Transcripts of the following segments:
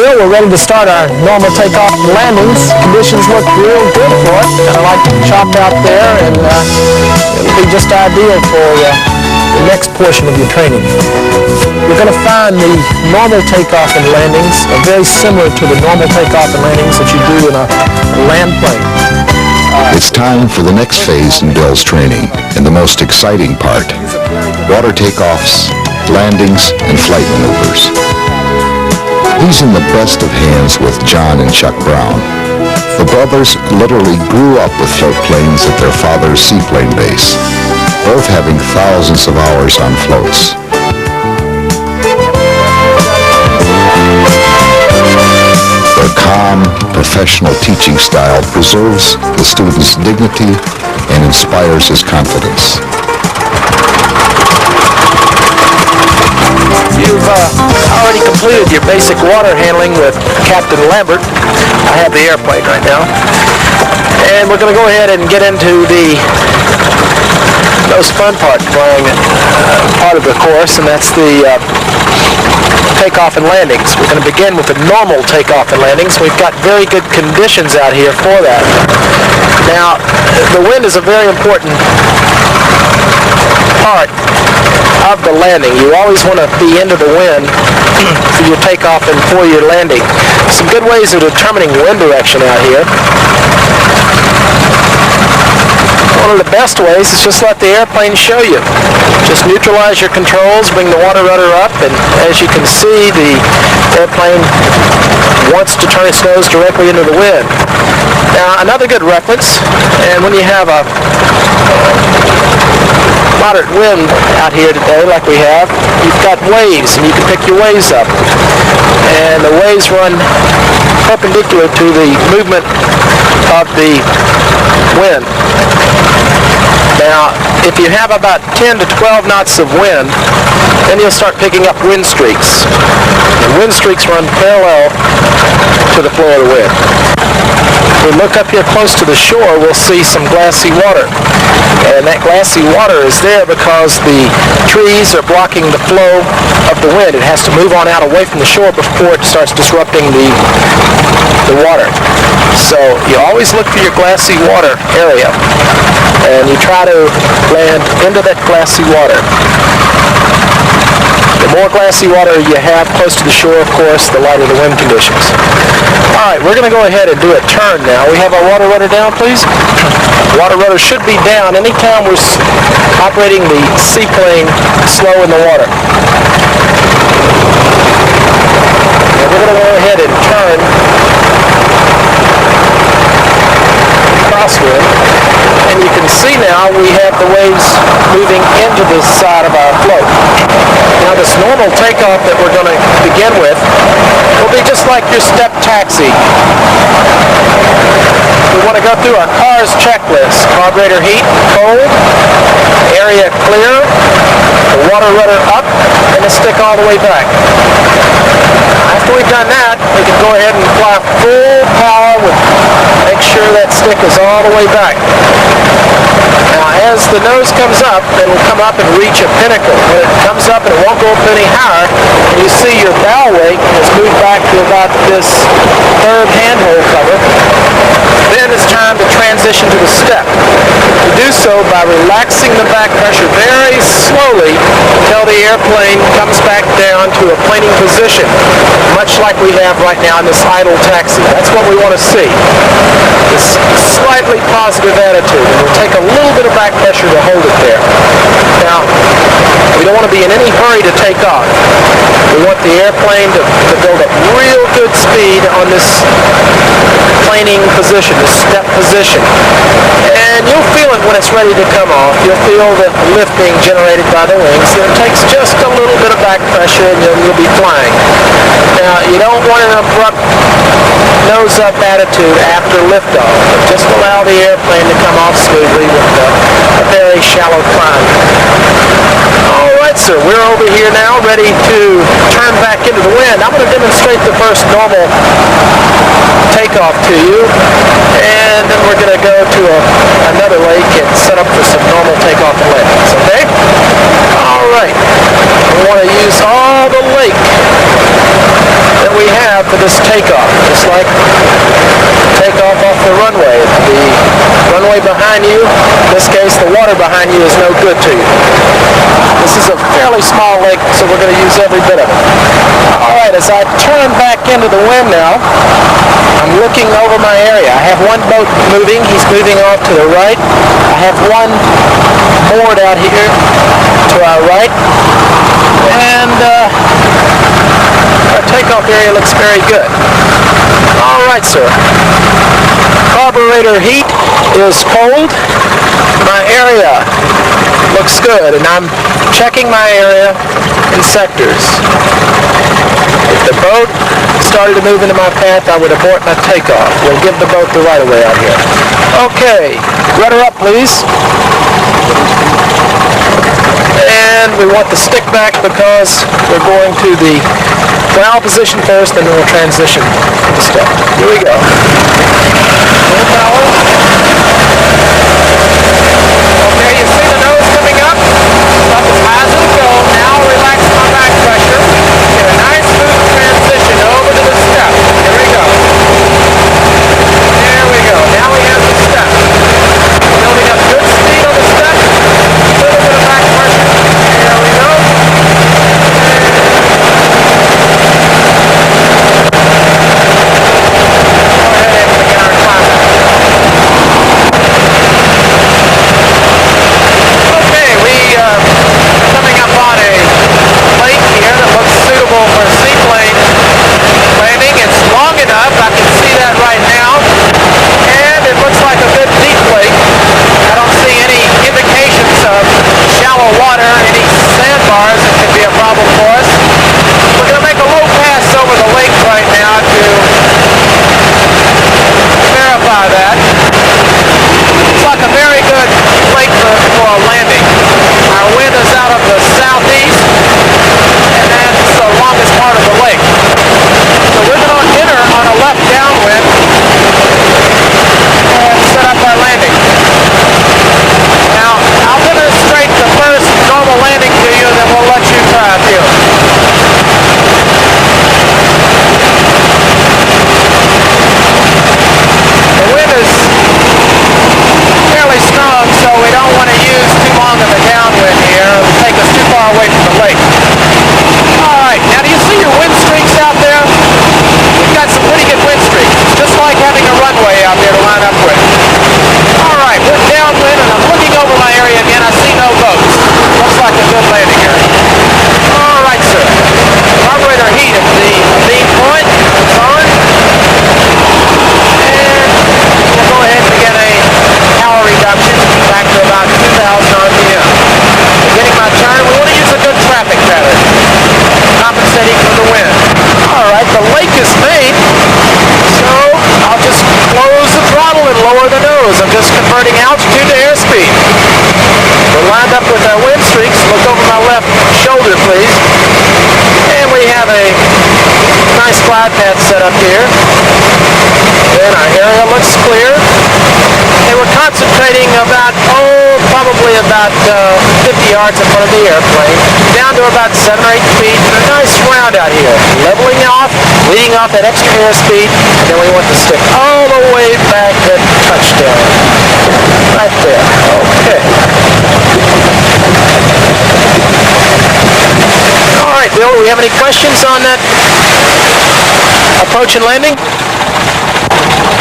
Bill, we're ready to start our normal takeoff and landings. Conditions look real good for it. Kind of like chopped out there, and it'll be just ideal for the next portion of your training. You're going to find the normal takeoff and landings are very similar to the normal takeoff and landings that you do in a land plane. It's time for the next phase in Bill's training, and the most exciting part: water takeoffs, landings, and flight maneuvers. He's in the best of hands with John and Chuck Brown. The brothers literally grew up with float planes at their father's seaplane base, both having thousands of hours on floats. Their calm, professional teaching style preserves the student's dignity and inspires his confidence. You've already completed your basic water handling with Captain Lambert. I have the airplane right now. And we're going to go ahead and get into the most fun part, flying part of the course, and that's the takeoff and landings. We're going to begin with the normal takeoff and landings. We've got very good conditions out here for that. Now, the wind is a very important part of the landing. You always want to be into the wind for your takeoff and for your landing. Some good ways of determining wind direction out here. One of the best ways is just let the airplane show you. Just neutralize your controls, bring the water rudder up, and as you can see, the airplane wants to turn its nose directly into the wind. Now, another good reference, and when you have a moderate wind out here today like we have, you've got waves, and you can pick your waves up. And the waves run perpendicular to the movement of the wind. Now, if you have about 10 to 12 knots of wind, then you'll start picking up wind streaks. And wind streaks run parallel to the flow of the wind. If we look up here close to the shore, we'll see some glassy water. And that glassy water is there because the trees are blocking the flow of the wind. It has to move on out away from the shore before it starts disrupting the water. So you always look for your glassy water area, and you try to land into that glassy water. The more glassy water you have close to the shore, of course, the lighter the wind conditions. All right, we're going to go ahead and do a turn now. We have our water rudder down, please. Water rudder should be down anytime we're operating the seaplane slow in the water. And we're going to go ahead and turn crosswind. And you can see now we have the waves moving into the side of our float. Now this normal takeoff that we're going to begin with will be just like your step taxi. We want to go through our car's checklist: carburetor heat, cold, area clear, the water rudder up, and the stick all the way back. After we've done that, we can go ahead and fly full power with make sure that stick is all the way back. Now, as the nose comes up, it'll come up and reach a pinnacle. When it comes up, and it won't go up any higher, and you see your bow weight has moved back to about this third handhold cover. Then it's time to transition to the step. You do so by relaxing the back pressure very slowly until the airplane comes back down to a planing position, much like we have right now in this idle taxi. That's what we want to see. This slightly positive attitude. And we'll take a little bit of back pressure to hold it there. Now, we don't want to be in any hurry to take off. We want the airplane to build up real good speed on this planing position, this step position. And you'll feel it when it's ready to come off. You'll feel the lift being generated by the wings. And it takes just a little bit of back pressure and you'll be flying. Now, you don't want an abrupt nose-up attitude after liftoff. Just allow the airplane to come off smoothly with a very shallow climb. All right, sir, we're over here now, ready to turn back into the wind. I'm going to demonstrate the first normal takeoff to you, and then we're going to go to another lake and set up for some normal takeoff and landings, okay? All right, we want to use all the lake that we have for this takeoff, just like takeoff off the runway. The runway behind you, in this case the water behind you, is no good to you. This is a fairly small lake, so we're going to use every bit of it. Alright, as I turn back into the wind now, I'm looking over my area. I have one boat moving. He's moving off to the right. I have one moored out here to our right. And our takeoff area looks very good. Alright, sir. Carburetor heat is cold. My area looks good, and I'm checking my area in sectors. If the boat started to move into my path, I would abort my takeoff. We'll give the boat the right of way out here. Okay, rudder up, please. And we want the stick back because we're going to the ground position first, and then we'll transition to the stick. Here we go. Full power. Okay, you see the nose coming up? Up as high as it'll go. Now relax my back pressure. Get a nice smooth transition over to the step. Here we go. There we go. Now we have the step. Building up good speed on the step. A little bit of back pressure. There we go. Go ahead and begin our climb. Okay, coming up on a lake here that looks suitable for seaplane landing. It's long enough, I can see that right now, and it looks like a good deep lake. I don't see any indications of shallow water, any sandbars that could be a problem for us. We're going to make a low pass over the lake right now to verify that. It's like a very good lake for a landing. Our wind is out of the southeast, and that's the longest part of the lake. So we're going to enter on a left downwind and set up our landing. Now, I'll demonstrate the first normal landing to you, and then we'll let you try a few. The wind is fairly strong, so we don't want to use too long of a downwind here. It'll take us too far away from the lake. Alright, now do you see your wind streaks out there? We've got some pretty good wind streaks. It's just like having a runway out there to line up with. Alright, we're downwind, and I'm looking over my area again. I see no boats. Looks like a good landing area. Alright, sir. Carburetor heat at the beam point. It's on. And we'll go ahead and begin a power reduction back to about 2,000 RPM. Beginning my turn, we want to use a good traffic pattern, compensating for the wind. Alright, the lake is made, so I'll just close the throttle and lower the nose. I'm just converting altitude to airspeed. We're lined up with our wind streaks. Look over my left shoulder, please. And we have a nice glide path set up here. And our area looks clear. And we're concentrating probably about 50 yards in front of the airplane, down to about 7 or 8 feet, and a nice round out here. Leveling off, leading off that extra airspeed, and then we want to stick all the way back at touchdown. Right there. Okay. Alright, Bill, do we have any questions on that approach and landing?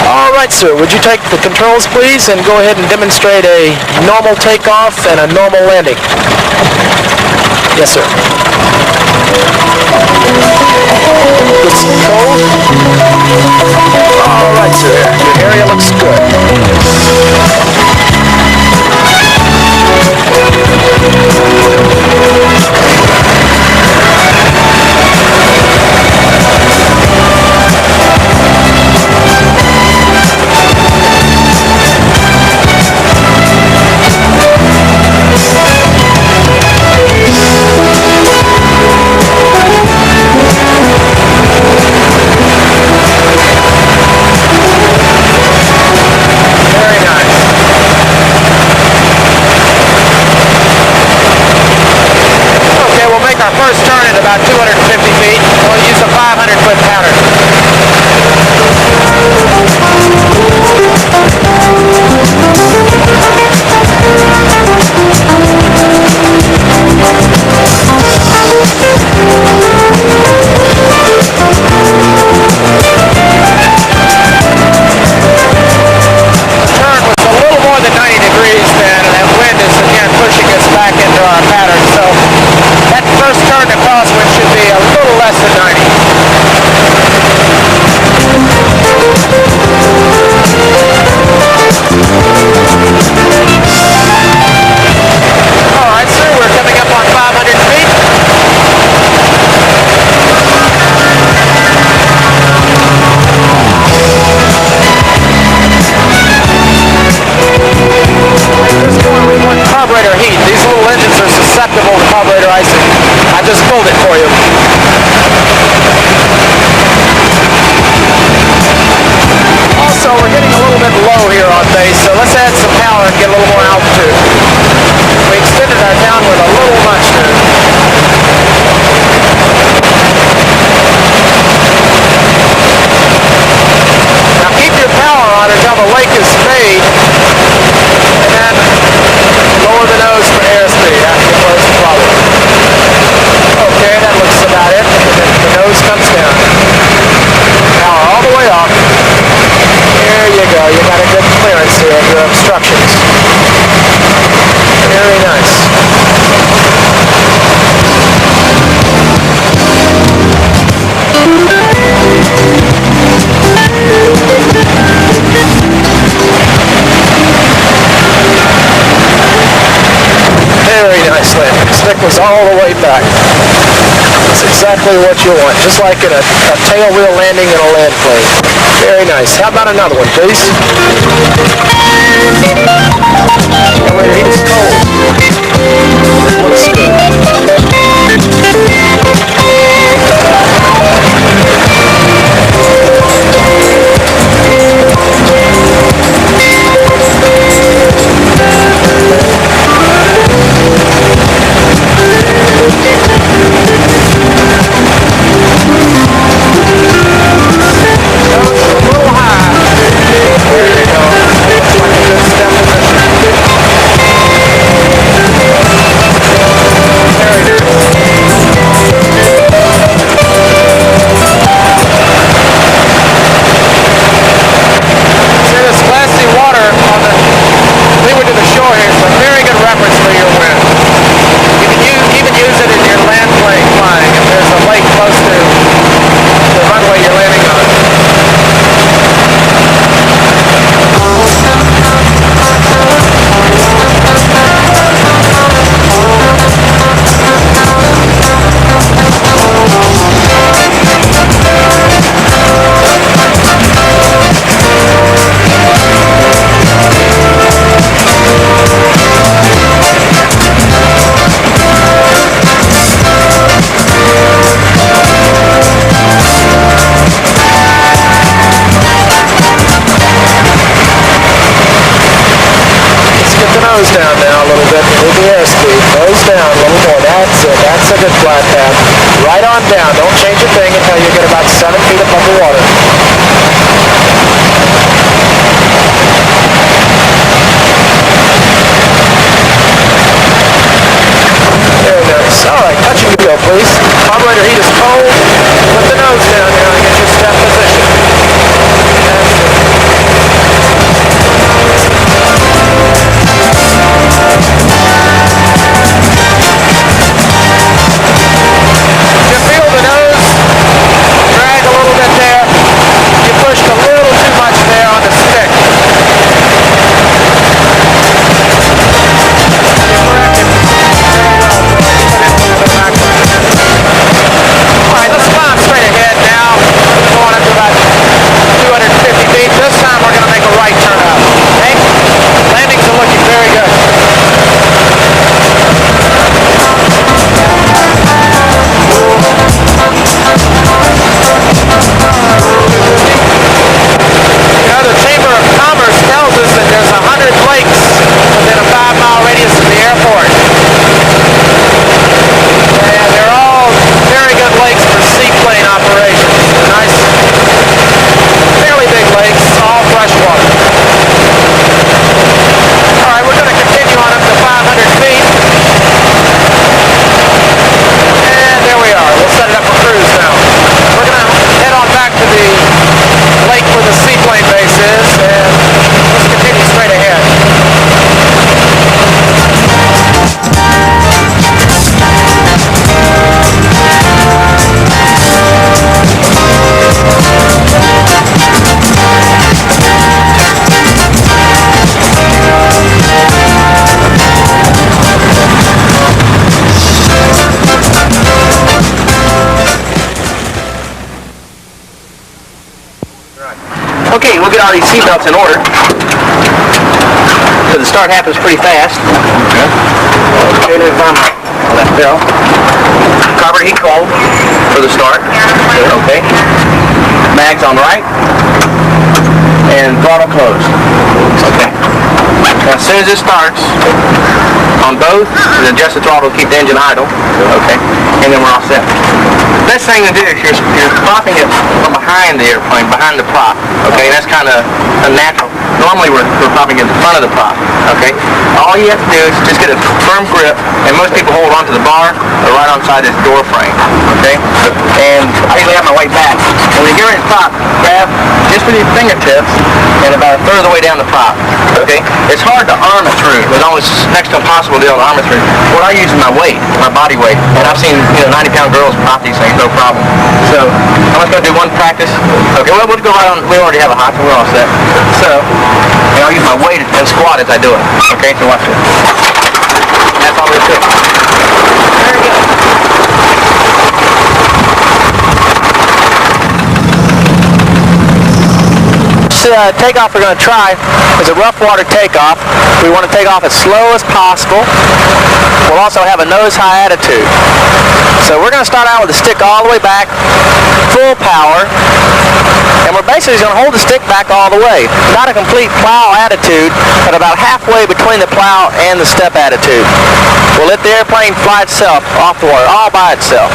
Alright, sir, would you take the controls, please, and go ahead and demonstrate a normal takeoff and a normal landing? Yes, sir. It's cold. Alright, sir, your area looks good. Our first turn at about 250 feet. We'll use a 500-foot pattern. carburetor icing. I just pulled it for you. Also, we're getting a little bit low here on base, so let's add some power and get a little more altitude. We extended our downward a little much there. Now keep your power on until the lake is made, and then lower the nose for airspeed after you close the throttle. Okay, that looks about it. The nose comes down. Power all the way off. There you go. You got a good clearance here of your obstructions. Very nice. Very nice landing. Stick was all the way back. That's exactly what you want. Just like in a tail wheel landing in a land plane. Very nice. How about another one, please? Carburetor heat is cold. That looks good. Down now a little bit with the airspeed. Nose down a little more. That's it. That's a good flat path. Right on down. Don't change a thing until you get about 7 feet above the water. Very nice. All right, touch and go, please. Carburetor heat is cold. Put the nose down now and get your step position. That's it. Okay, we'll get all these seatbelts in order. So the start happens pretty fast. Okay, if I'm set. Yeah. Carburetor heat cold for the start. Okay. Mags on right. And throttle closed. Okay. Now, as soon as it starts, on both, adjust the throttle to keep the engine idle. Okay. And then we're all set. Best thing to do is you're propping it from behind the airplane, behind the prop. Okay. And that's kind of unnatural. Normally we're propping it in front of the prop. Okay. All you have to do is just get a firm grip, and most people hold onto the bar or right onside this door frame. Okay. And I usually have my weight back. And when you get ready to prop, grab just with your fingertips and about a third of the way down the prop. Okay. It's hard to arm it through. It's almost next to impossible to be able to arm it through. What I use is my weight, my body weight, and I've seen 90-pound girls prop these things, no problem. So I'm just going to do one practice. Okay. Well, we'll go right on. We already have a hot, so we're all set. So. And I'll use my weight and squat as I do it. Okay, so watch this. And that's all there is to it. Very good. This takeoff we're going to try is a rough water takeoff. We want to take off as slow as possible. We'll also have a nose-high attitude. So we're going to start out with the stick all the way back, full power. And we're basically going to hold the stick back all the way. Not a complete plow attitude, but about halfway between the plow and the step attitude. We'll let the airplane fly itself off the water, all by itself.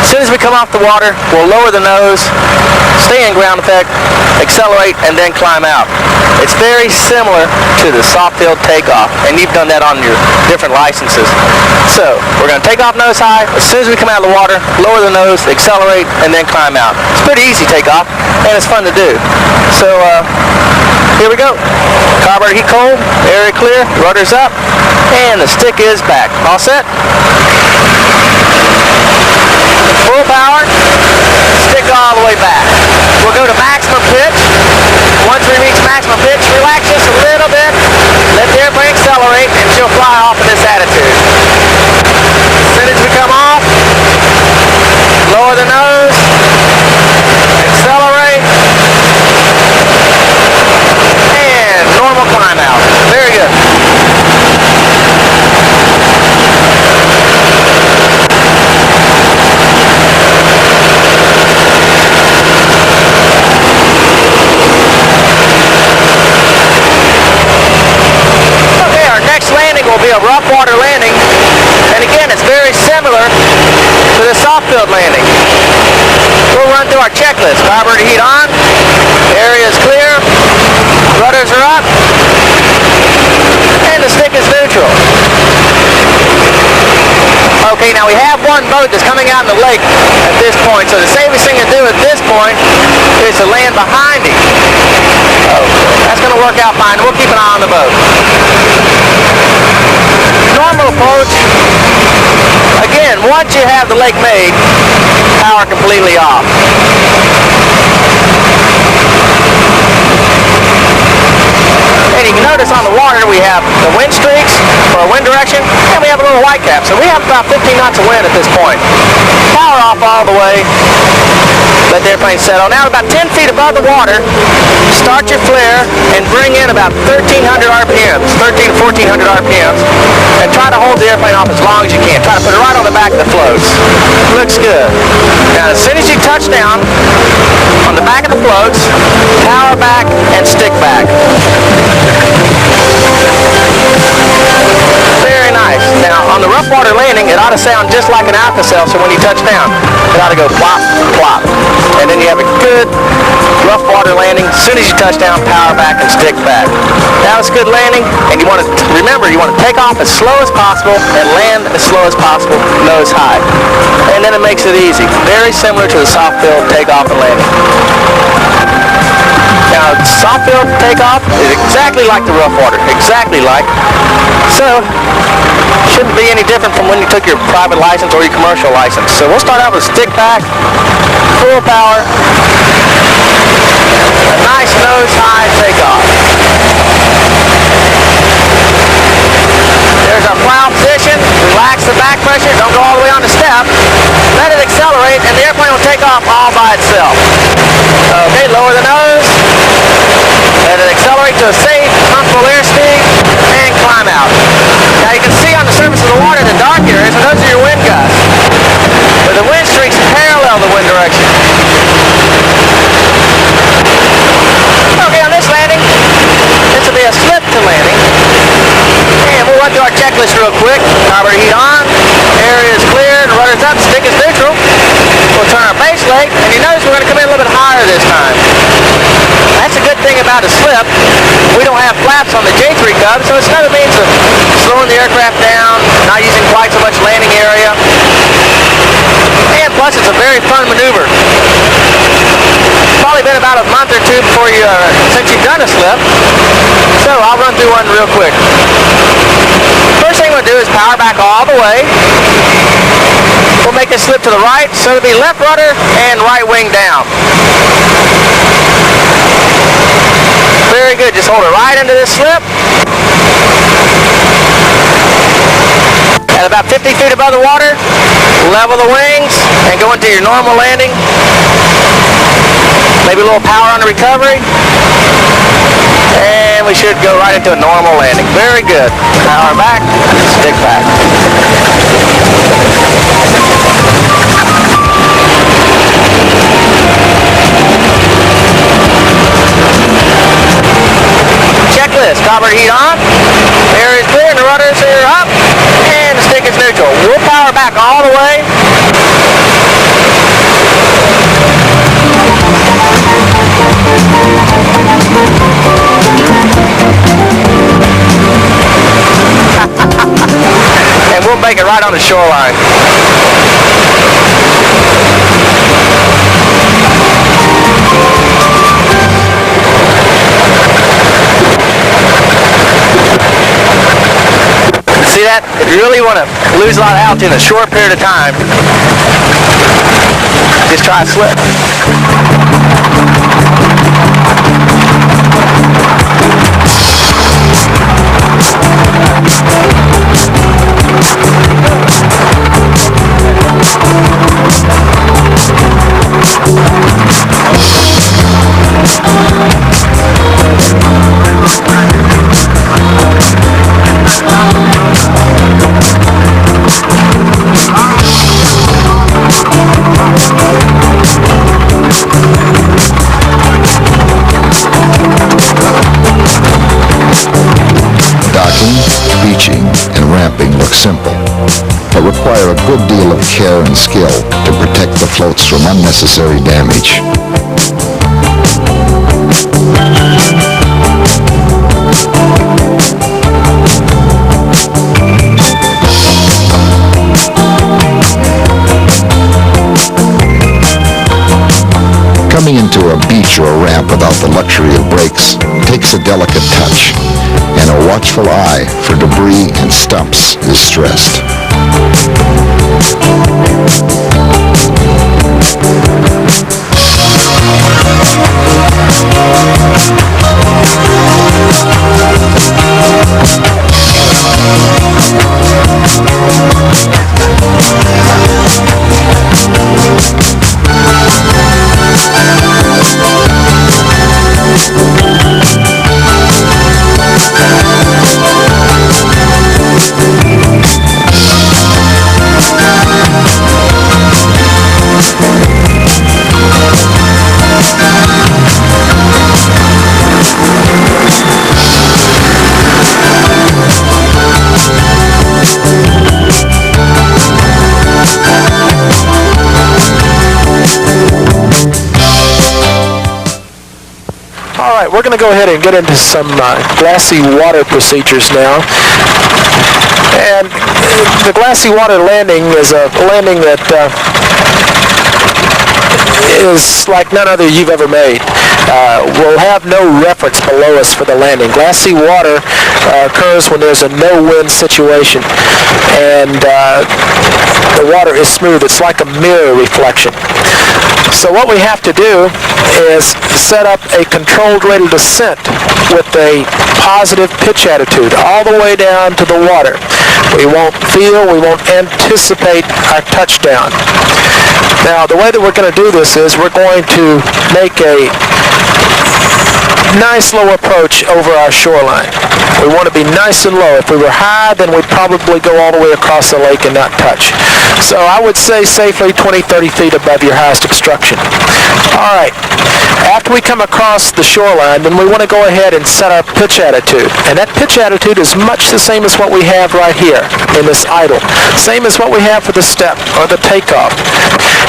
As soon as we come off the water, we'll lower the nose, stay in ground effect, accelerate, and then climb out. It's very similar to the soft field takeoff, and you've done that on your different licenses. So, we're going to take off nose high. As soon as we come out of the water, lower the nose, accelerate, and then climb out. It's pretty easy takeoff, and it's fun to do. So, here we go. Carburetor heat cold, area clear, rudder's up, and the stick is back. All set? Full power, stick all the way back. We'll go to maximum pitch. Once we reach maximum pitch, relax just a little bit, let the airplane accelerate, and she'll fly off in this attitude. As soon as we come off, lower the nose, accelerate, and normal climb out. Very good. Will be a rough water landing, and again it's very similar to the soft field landing. We'll run through our checklist. Carburetor heat on, area is clear, rudders are up, and the stick is neutral. Okay, now we have one boat that's coming out in the lake at this point, so the safest thing to do at this point is to land behind him. That's going to work out fine. We'll keep an eye on the boat. Normal approach. Again, once you have the lake made, power completely off. And you can notice on the water we have the wind streaks for our wind direction, and we have a little white cap. So we have about 15 knots of wind at this point. Power off all the way. Let the airplane settle. Now about 10 feet above the water, start your flare and bring in about 1,300 RPMs, 1,300 to 1,400 RPMs, and try to hold the airplane off as long as you can. Try to put it right on the back of the floats. Looks good. Now as soon as you touch down on the back of the floats, power back and stick back. Very nice. Now on the rough water landing, it ought to sound just like an Alka-Seltzer when you touch down. It ought to go plop, plop. And then you have a good rough water landing. As soon as you touch down, power back and stick back. That was good landing, and you want to remember, you want to take off as slow as possible and land as slow as possible, nose high. And then it makes it easy. Very similar to the soft field takeoff and landing. Now, soft field takeoff is exactly like the rough water, exactly like. So, shouldn't be any different from when you took your private license or your commercial license. So we'll start out with stick back, full power, a nice nose high takeoff. There's our plow position. Relax the back pressure. Don't go all the way on the step. Let it accelerate, and the airplane will take off all by itself. Okay, lower the nose. Let it accelerate to a safe, comfortable airspeed, and climb out. Now you can see on the surface of the water the dark areas, and those are your checklist real quick. Carburetor heat on, area is clear, and rudder's up, stick is neutral. We'll turn our base leg, and you notice we're going to come in a little bit higher this time. That's a good thing about a slip. We don't have flaps on the J3 Cub, so it's another means of slowing the aircraft down, not using quite so much landing area. And plus, it's a very fun maneuver. It's probably been about a month or two since you've done a slip, so I'll run through one real quick. First thing we'll do is power back all the way. We'll make this slip to the right, so it'll be left rudder and right wing down. Very good, just hold it right into this slip. At about 50 feet above the water, level the wings and go into your normal landing. Maybe a little power on the recovery. And we should go right into a normal landing. Very good. Power back, stick back. Checklist, carburetor heat on, air is clear, and the rudders are up, and the stick is neutral. We'll power back all the way. And we'll make it right on the shoreline. See that? If you really want to lose a lot of altitude in a short period of time, just try a slip. Beaching and ramping look simple, but require a good deal of care and skill to protect the floats from unnecessary damage. Coming into a beach or a ramp without the luxury of brakes takes a delicate touch, and a watchful eye for debris and stumps is stressed. We're going to go ahead and get into some glassy water procedures now. And the glassy water landing is a landing that is like none other you've ever made. We'll have no reference below us for the landing. Glassy water occurs when there's a no-wind situation, and the water is smooth. It's like a mirror reflection. So what we have to do is set up a controlled rate of descent with a positive pitch attitude all the way down to the water. We won't anticipate our touchdown. Now, the way that we're going to do this is we're going to make a nice low approach over our shoreline. We want to be nice and low. If we were high, then we'd probably go all the way across the lake and not touch. So I would say safely 20, 30 feet above your highest obstruction. All right. After we come across the shoreline, then we want to go ahead and set our pitch attitude. And that pitch attitude is much the same as what we have right here in this idle. Same as what we have for the step or the takeoff.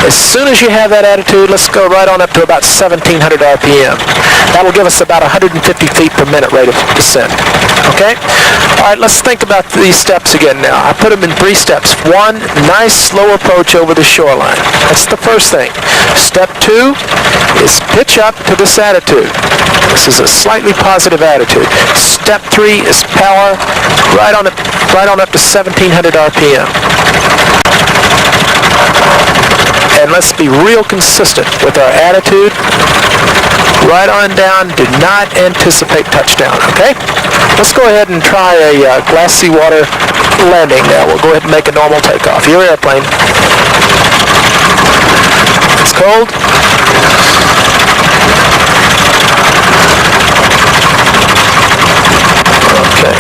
As soon as you have that attitude, let's go right on up to about 1700 RPM. That'll give us about 150 feet per minute rate of descent. Okay? All right, let's think about these steps again now. I put them in 3 steps. 1, nice slow approach over the shoreline. That's the first thing. Step 2 is pitch up to this attitude. This is a slightly positive attitude. Step 3 is power right on up to 1700 RPM. And let's be real consistent with our attitude. Right on down. Do not anticipate touchdown, okay? Let's go ahead and try a glass seawater landing now. We'll go ahead and make a normal takeoff. Your airplane. It's cold. Okay.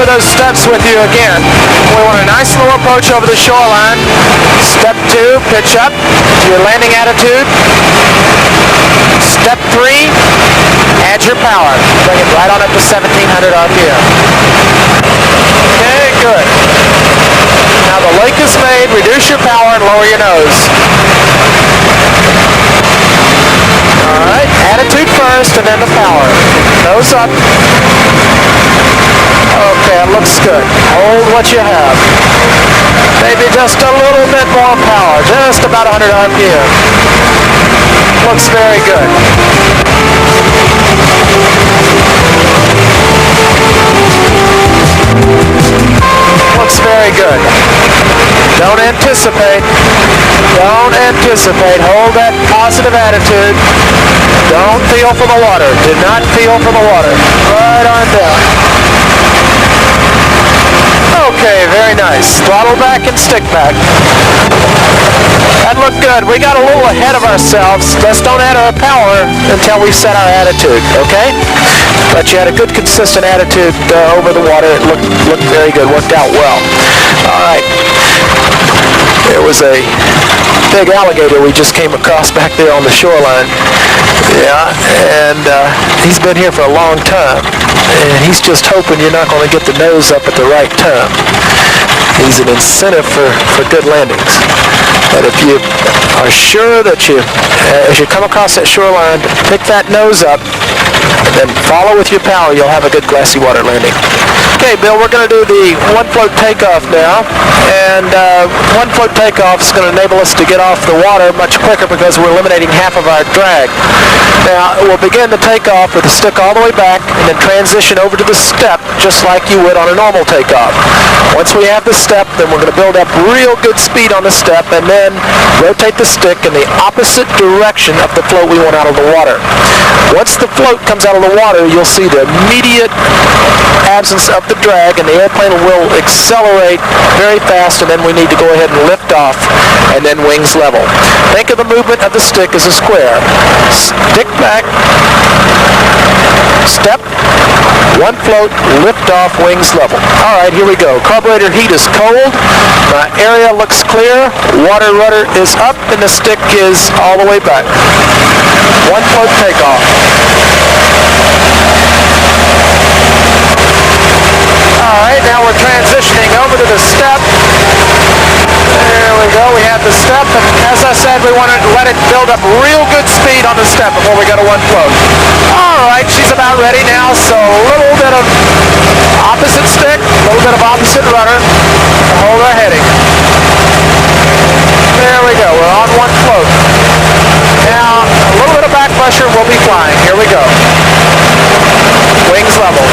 Those steps with you again. We want a nice slow approach over the shoreline. Step 2, pitch up to your landing attitude. Step 3, add your power. Bring it right on up to 1700 RPM. Okay, good. Now the lake is made. Reduce your power and lower your nose. All right, attitude first and then the power. Nose up. Okay, it looks good. Hold what you have. Maybe just a little bit more power. Just about 100 RPM. Looks very good. Looks very good. Don't anticipate. Don't anticipate. Hold that positive attitude. Don't feel for the water. Do not feel for the water. Right on down. Okay, very nice. Throttle back and stick back. That looked good. We got a little ahead of ourselves. Just don't add our power until we set our attitude, okay? But you had a good, consistent attitude over the water. It looked very good. Worked out well. All right. There was a big alligator we just came across back there on the shoreline. Yeah, and he's been here for a long time. And he's just hoping you're not going to get the nose up at the right time. He's an incentive for good landings. But if you are sure that as you come across that shoreline, pick that nose up, and then follow with your power, you'll have a good glassy water landing. Okay, Bill, we're going to do the one float takeoff now. And one float takeoff is going to enable us to get off the water much quicker because we're eliminating half of our drag. Now, we'll begin the takeoff with the stick all the way back and then transition over to the step just like you would on a normal takeoff. Once we have the step, then we're going to build up real good speed on the step and then rotate the stick in the opposite direction of the float we want out of the water. Once the float comes out of the water, you'll see the immediate absence of the drag and the airplane will accelerate very fast, and then we need to go ahead and lift off and then wings level. Think of the movement of the stick as a square. Stick back, step, one float, lift off, wings level. All right, here we go. Carburetor heat is cold. My area looks clear. Water rudder is up and the stick is all the way back. One float takeoff. All right, now we're transitioning over to the step. There we go. We have the step, and as I said, we want to let it build up real good speed on the step before we go to one float. All right, she's about ready now, so a little bit of opposite stick, a little bit of opposite rudder to hold our heading. There we go. We're on one float. Now, a little bit of back pressure, we'll be flying. Here we go. Wings level.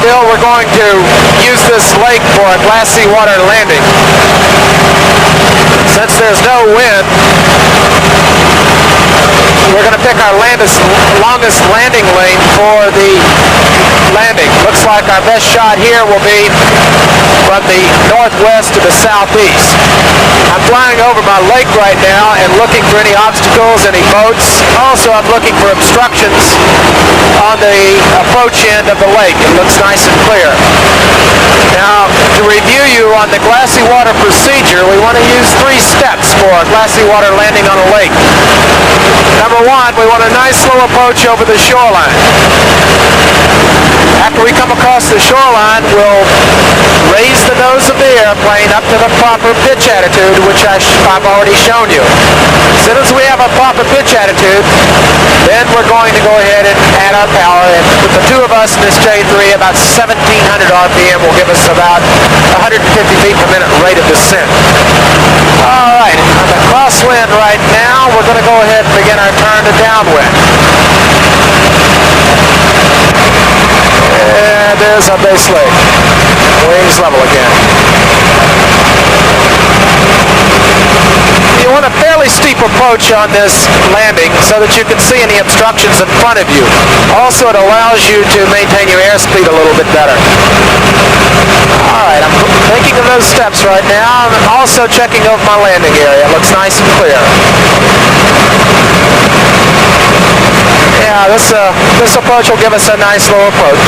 Bill, we're going to use this lake for a glassy water landing. Since there's no wind, we're going to pick our longest landing lane for the landing. Looks like our best shot here will be from the northwest to the southeast. I'm flying over my lake right now and looking for any obstacles, any boats. Also, I'm looking for obstructions on the approach end of the lake. It looks nice and clear. Now, to review you on the glassy water procedure, we want to use 3 steps for a glassy water landing on a lake. Number 1, we want a nice slow approach over the shoreline. After we come across the shoreline, we'll raise the nose of the airplane up to the proper pitch attitude, which I've already shown you. As soon as we have a proper pitch attitude, then we're going to go ahead and add our power. And with the 2 of us in this J3, about 1,700 RPM will give us about 150 feet per minute rate of descent. All right, on the crosswind right now, we're going to go ahead and begin our turn to downwind. And there's our base leg. Wings level again. You want a fairly steep approach on this landing so that you can see any obstructions in front of you. Also, it allows you to maintain your airspeed a little bit better. All right, I'm thinking of those steps right now. I'm also checking over my landing area. It looks nice and clear. Yeah, this approach will give us a nice low approach.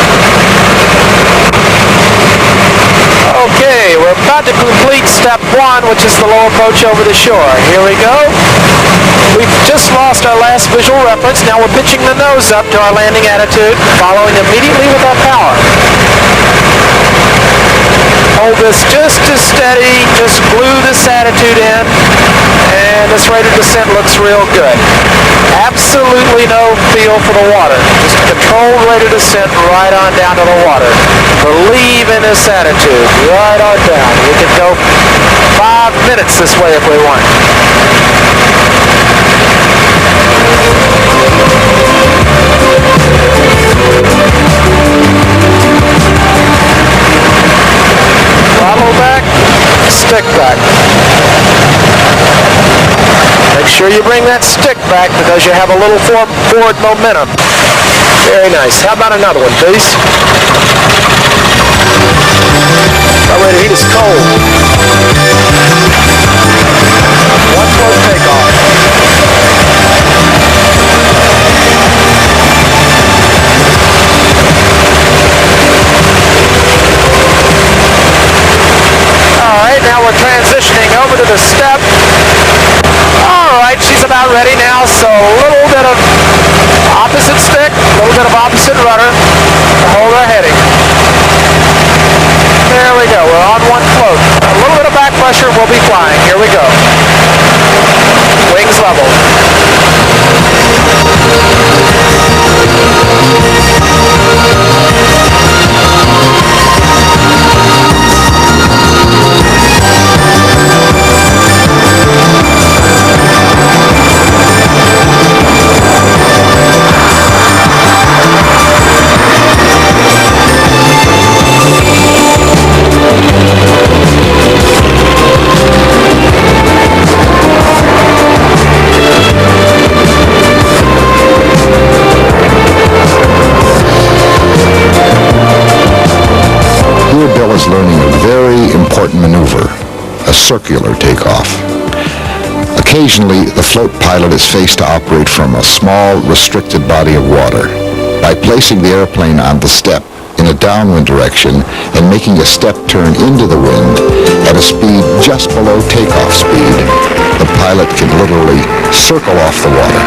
Okay, we're about to complete step 1, which is the low approach over the shore. Here we go. We've just lost our last visual reference. Now we're pitching the nose up to our landing attitude, following immediately with our power. Hold this just as steady, just glue this attitude in, and this rate of descent looks real good. Absolutely no feel for the water. Just a controlled rate of descent right on down to the water. Believe in this attitude, right on down. We can go 5 minutes this way if we want. Throttle back, stick back. Make sure you bring that stick back because you have a little forward momentum. Very nice. How about another one, please? Carburetor heat is cold. One float takeoff. All right, now we're transitioning over to the step. All right, she's about ready now, so a little bit of opposite stick, a little bit of opposite rudder to hold our heading. There we go, we're on one float. A little bit of back pressure, we'll be flying. Here we go. Wings level. Bill is learning a very important maneuver, a circular takeoff. Occasionally, the float pilot is faced to operate from a small, restricted body of water. By placing the airplane on the step, in a downwind direction and making a step turn into the wind at a speed just below takeoff speed. The pilot can literally circle off the water.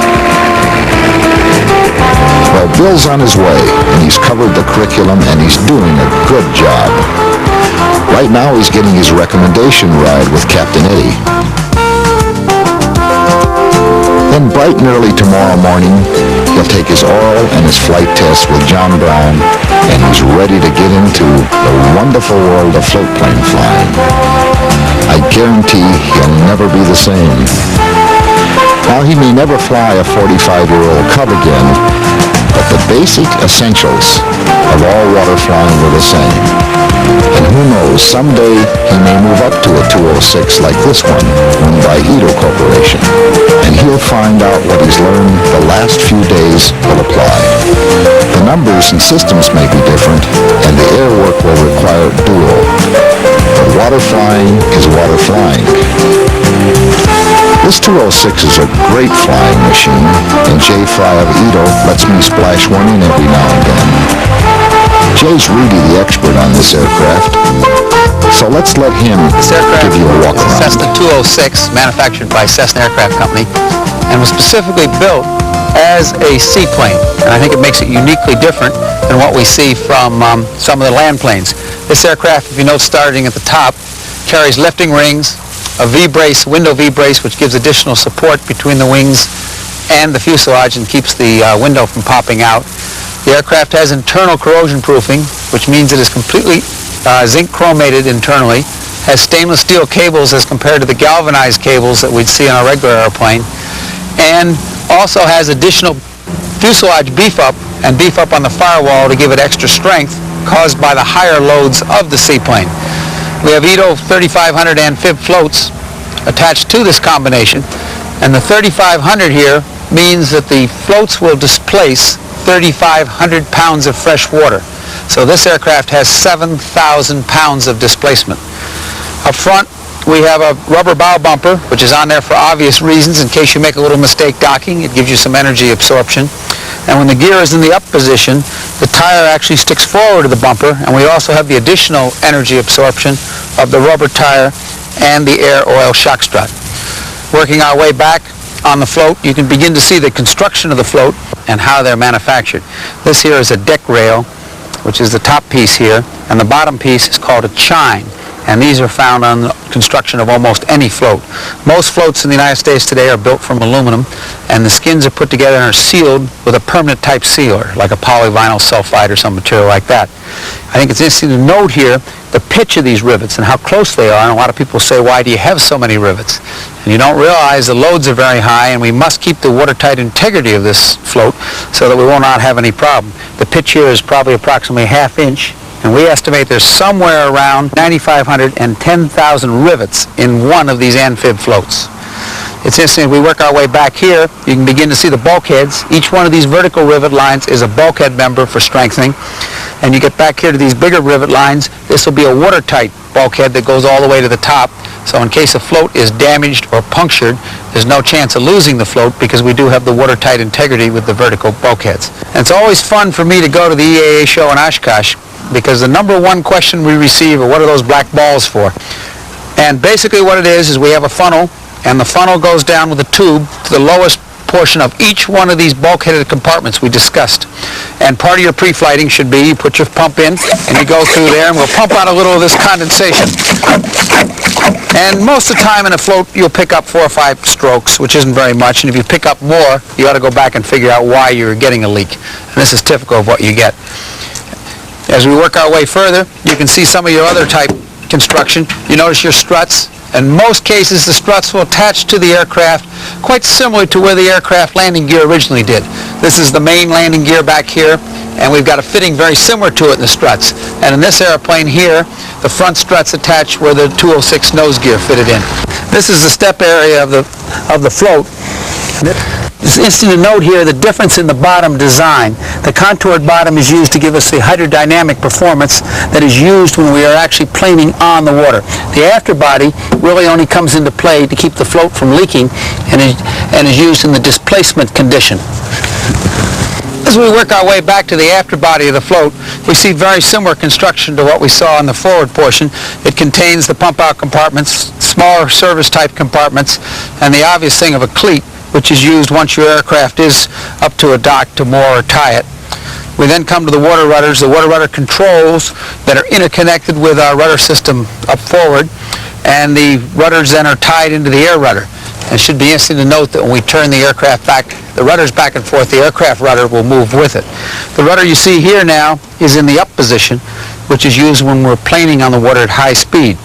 Well, Bill's on his way, and he's covered the curriculum, and he's doing a good job. Right now, he's getting his recommendation ride with Captain Eddie. Then bright and early tomorrow morning, he'll take his oral and his flight test with John Brown, and he's ready to get into the wonderful world of float plane flying. I guarantee he'll never be the same. Now, he may never fly a 45-year-old Cub again, but the basic essentials of all water flying were the same. And who knows, someday he may move up to a 206 like this one, owned by Ito Corporation, and he'll find out what he's learned the last few days will apply. The numbers and systems may be different, and the air work will require dual. But water flying is water flying. This 206 is a great flying machine, and Jay Fry of Ito lets me splash one in every now and then. Jay's really the expert on this aircraft, so let's let him give you a walk around. Cessna 206, manufactured by Cessna Aircraft Company, and was specifically built as a seaplane, and I think it makes it uniquely different than what we see from some of the land planes. This aircraft, if you note, starting at the top, carries lifting rings, a V-brace, window V-brace, which gives additional support between the wings and the fuselage and keeps the window from popping out. The aircraft has internal corrosion proofing, which means it is completely zinc chromated internally, has stainless steel cables as compared to the galvanized cables that we'd see on a regular airplane, and also has additional fuselage beef up and beef up on the firewall to give it extra strength caused by the higher loads of the seaplane. We have Ito 3500 amphib floats attached to this combination, and the 3500 here means that the floats will displace 3,500 pounds of fresh water. So this aircraft has 7,000 pounds of displacement. Up front, we have a rubber bow bumper, which is on there for obvious reasons. In case you make a little mistake docking, it gives you some energy absorption. And when the gear is in the up position, the tire actually sticks forward to the bumper, and we also have the additional energy absorption of the rubber tire and the air oil shock strut. Working our way back on the float, you can begin to see the construction of the float and how they're manufactured. This here is a deck rail, which is the top piece here, and the bottom piece is called a chine. And these are found on the construction of almost any float. Most floats in the United States today are built from aluminum, and the skins are put together and are sealed with a permanent type sealer, like a polyvinyl sulfide or some material like that. I think it's interesting to note here the pitch of these rivets and how close they are, and a lot of people say, why do you have so many rivets? And you don't realize the loads are very high, and we must keep the watertight integrity of this float so that we will not have any problem. The pitch here is probably approximately a ½ inch, and we estimate there's somewhere around 9,500 and 10,000 rivets in one of these amphib floats. It's interesting, we work our way back here, you can begin to see the bulkheads. Each one of these vertical rivet lines is a bulkhead member for strengthening. And you get back here to these bigger rivet lines, this will be a watertight bulkhead that goes all the way to the top. So in case a float is damaged or punctured, there's no chance of losing the float because we do have the watertight integrity with the vertical bulkheads. And it's always fun for me to go to the EAA show in Oshkosh, because the number one question we receive are, what are those black balls for? And basically what it is we have a funnel, and the funnel goes down with a tube to the lowest portion of each one of these bulkheaded compartments we discussed. And part of your pre-flighting should be you put your pump in and you go through there, and we'll pump out a little of this condensation. And most of the time in a float you'll pick up 4 or 5 strokes, which isn't very much, and if you pick up more you ought to go back and figure out why you're getting a leak. And this is typical of what you get. As we work our way further, you can see some of your other type construction. You notice your struts. In most cases, the struts will attach to the aircraft quite similar to where the aircraft landing gear originally did. This is the main landing gear back here, and we've got a fitting very similar to it in the struts. And in this airplane here, the front struts attach where the 206 nose gear fitted in. This is the step area of the float. It's interesting to note here the difference in the bottom design. The contoured bottom is used to give us the hydrodynamic performance that is used when we are actually planing on the water. The afterbody really only comes into play to keep the float from leaking and is used in the displacement condition. As we work our way back to the afterbody of the float, we see very similar construction to what we saw in the forward portion. It contains the pump-out compartments, smaller service-type compartments, and the obvious thing of a cleat, which is used once your aircraft is up to a dock to moor or tie it. We then come to the water rudders, the water rudder controls that are interconnected with our rudder system up forward, and the rudders then are tied into the air rudder. It should be interesting to note that when we turn the aircraft back, the rudders back and forth, the aircraft rudder will move with it. The rudder you see here now is in the up position, which is used when we're planing on the water at high speed.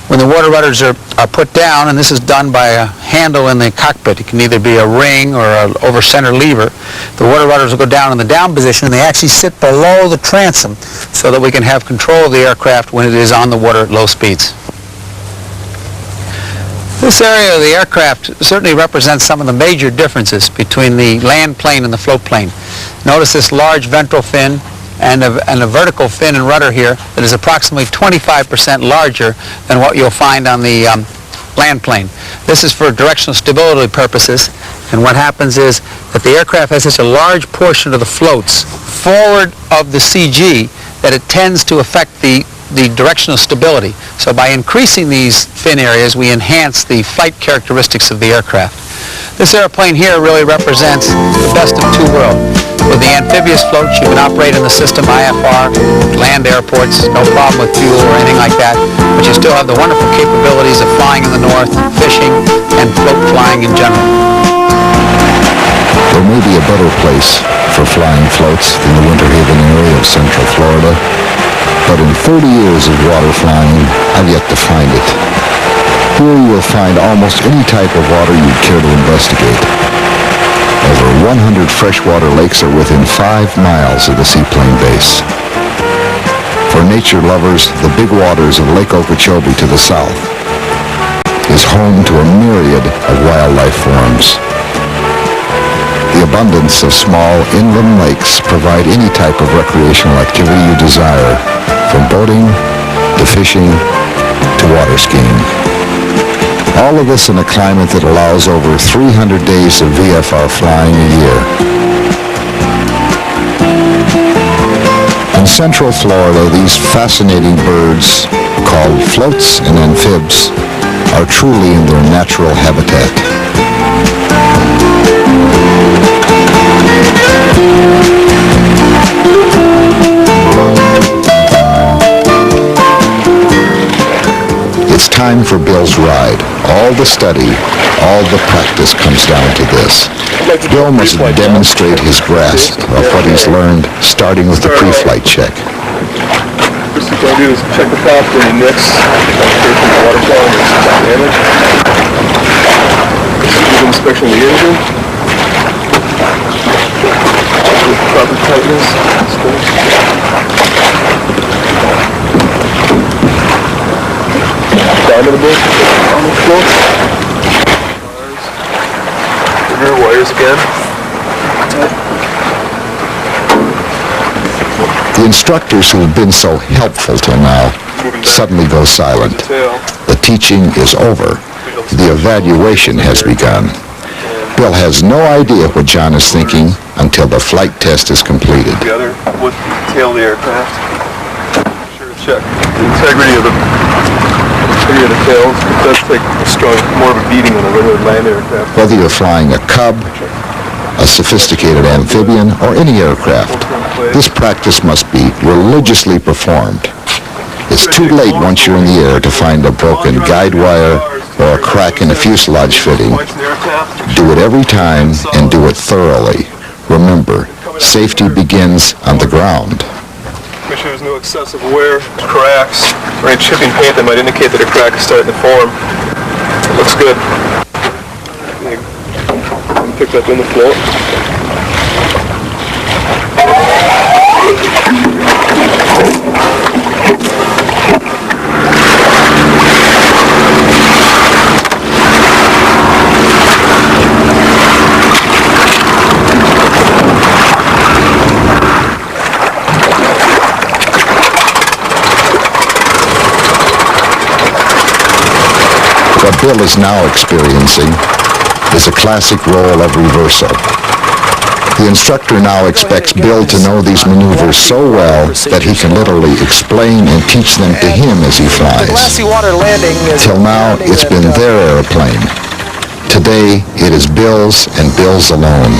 When the water rudders are put down, and this is done by a handle in the cockpit, it can either be a ring or an over-center lever, the water rudders will go down in the down position, and they actually sit below the transom so that we can have control of the aircraft when it is on the water at low speeds. This area of the aircraft certainly represents some of the major differences between the land plane and the float plane. Notice this large ventral fin and a vertical fin and rudder here that is approximately 25% larger than what you'll find on the land plane. This is for directional stability purposes, and what happens is that the aircraft has such a large portion of the floats forward of the CG that it tends to affect the directional stability. So by increasing these fin areas, we enhance the flight characteristics of the aircraft. This airplane here really represents the best of two worlds. With the amphibious floats, you can operate in the system IFR, land airports, no problem with fuel or anything like that, but you still have the wonderful capabilities of flying in the north, fishing, and float flying in general. There may be a better place for flying floats than the Winter Haven area of Central Florida, but in 30 years of water flying, I've yet to find it. Here you will find almost any type of water you'd care to investigate. Over 100 freshwater lakes are within 5 miles of the seaplane base. For nature lovers, the big waters of Lake Okeechobee to the south is home to a myriad of wildlife forms. The abundance of small inland lakes provide any type of recreational activity you desire, from boating to fishing to water skiing. All of this in a climate that allows over 300 days of VFR flying a year. In Central Florida, these fascinating birds, called floats and amphibs, are truly in their natural habitat. It's time for Bill's ride. All the study, all the practice comes down to this. Bill must demonstrate his grasp of what he's learned, starting with the pre-flight check. First thing you're going to do is check the top for any nicks, the water quality is damage. Do an inspection of the engine. Proper tightness. Diamond book on the floor. Rear wires again. The instructors who have been so helpful till now suddenly go silent. The teaching is over. The evaluation has begun. Bill has no idea what John is thinking until the flight test is completed. Together with the tail of the aircraft. Sure to check the integrity of the tails. It does take more of a beating than a regular land aircraft. Whether you're flying a Cub, a sophisticated amphibian, or any aircraft, this practice must be religiously performed. It's too late once you're in the air to find a broken guide wire or a crack in a fuselage fitting. Do it every time and do it thoroughly. Remember, safety begins on the ground. Make sure there's no excessive wear, cracks, or any chipping paint that might indicate that a crack is starting to form. It looks good. Pick that up in the float. What Bill is now experiencing is a classic role of reversal. The instructor now expects Bill to know these maneuvers so well that he can literally explain and teach them to him as he The flies. glassy water landing is Till now, it's been their airplane. Today, it is Bill's and Bill's alone.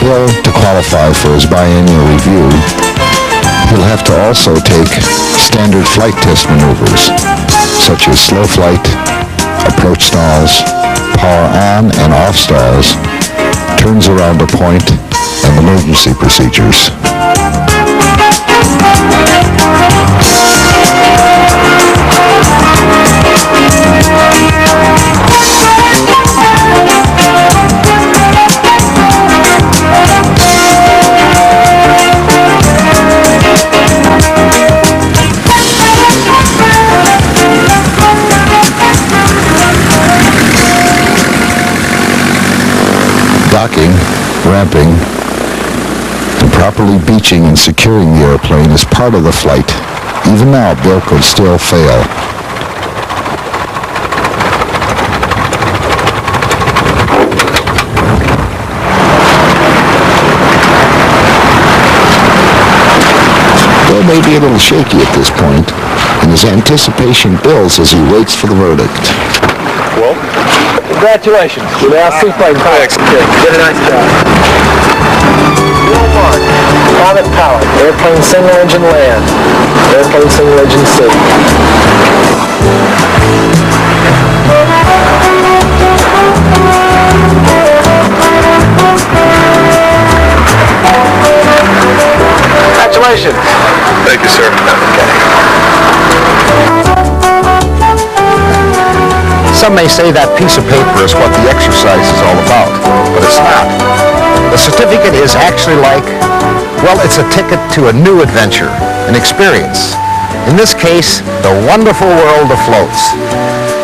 Bill to qualify for his biennial review, he'll have to also take standard flight test maneuvers, such as slow flight, approach stalls, power on and off stalls, turns around a point, and emergency procedures. Docking, ramping, and properly beaching and securing the airplane is part of the flight. Even now, Bill could still fail. Bill may be a little shaky at this point, and his anticipation builds as he waits for the verdict. Well, Congratulations. You're now seaplane pilot. Did a nice job. Bill Mark, private pilot, airplane single engine land, airplane single engine sea. Congratulations. thank you, sir. Some may say that piece of paper is what the exercise is all about, but it's not. The certificate is actually like, well, it's a ticket to a new adventure, an experience. In this case, the wonderful world of floats.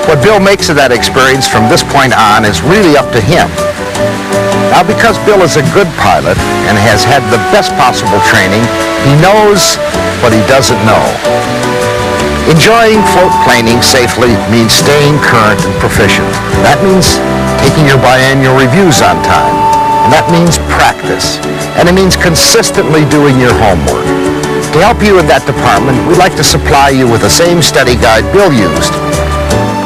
What Bill makes of that experience from this point on is really up to him. Now, because Bill is a good pilot and has had the best possible training, he knows but he doesn't know. Enjoying float planing safely means staying current and proficient. That means taking your biannual reviews on time. And that means practice. And it means consistently doing your homework. To help you in that department, we'd like to supply you with the same study guide Bill used,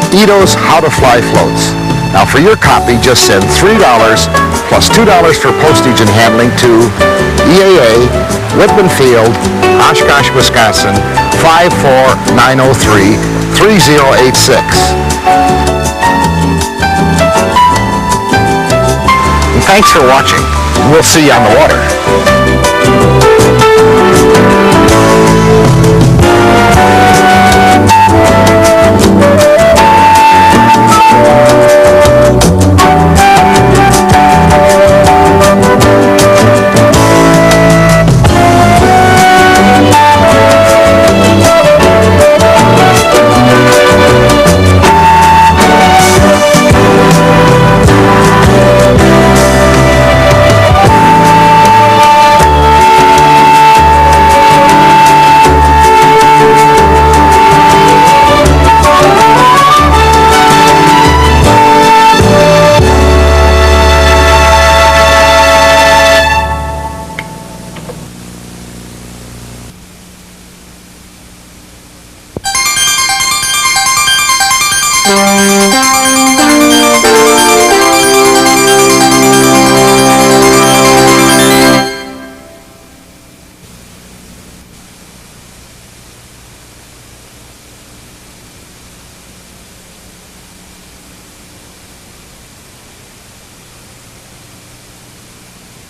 Ito's How to Fly Floats. Now for your copy, just send $3 plus $2 for postage and handling to EAA, Whitman Field, Oshkosh, Wisconsin, 54903 3086. And thanks for watching. We'll see you on the water. Thank you.